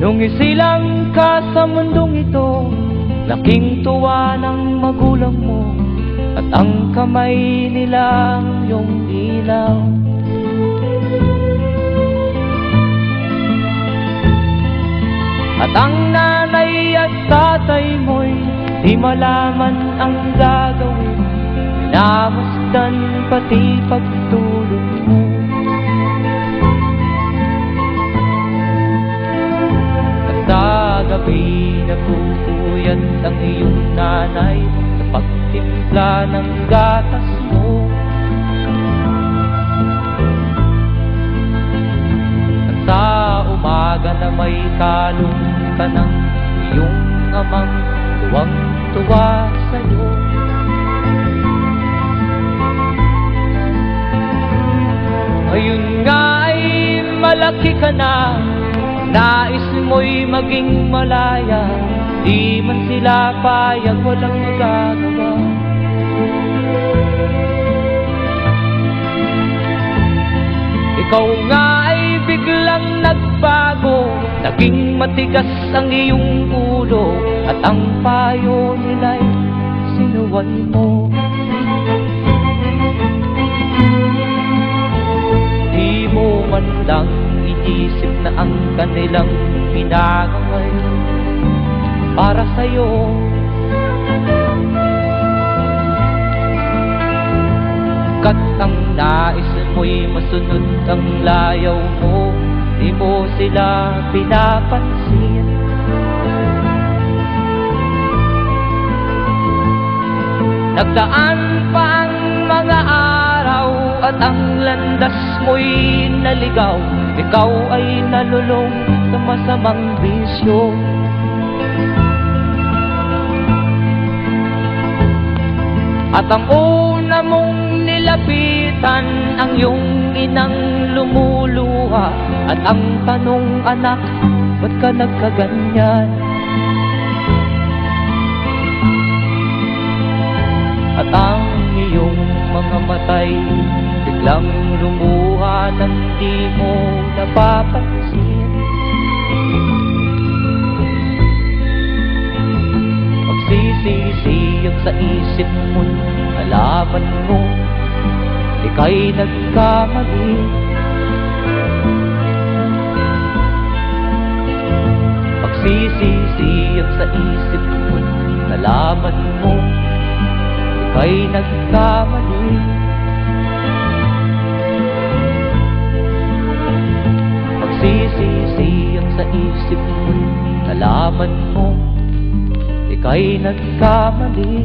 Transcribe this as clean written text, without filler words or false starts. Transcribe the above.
Nung isilang ka sa mundong ito, laking tuwa ng magulang mo, at ang kamay nila ang iyong ilaw. At ang nanay at tatay mo'y di malaman ang gagawin, minamasdan pati pagtulog mo. At sa gabi napupuyat ang iyong nanay sa pagtimpla ng gatas mo. At sa umaga na may kalong ka ng iyong amang tuwang-tuwa sa'yo. Ngayon nga ay malaki ka na, nais mo'y maging malaya, di man sila payag, walang magagawa. Ikaw nga ay biglang nagbago, naging matigas ang iyong ulo, at ang payo nila'y sinuway mo. Di mo man lang inisip na ang kanilang ginagawa'y para sa'yo. Kat ang nais mo'y masunod ang layaw mo, di mo sila pinapansin. Nagdaan pa ang mga araw at ang landas mo'y naligaw, ikaw ay nalulong sa masamang bisyo. At ang una mong nilapitan ang iyong inang lumuluha, at ang tanong, anak, ba't ka nagkaganyan? At ang iyong mga matay biglang lumuha nang di mo napapansin. Magsisisiyag sa isip mo, nalaman mo ika'y nagkamali. Magsisisiyag sa isip mo, nalaman mo ika'y nagkamali. Magsisisiyag sa isip mo, nalaman mo ika'y nagkamali.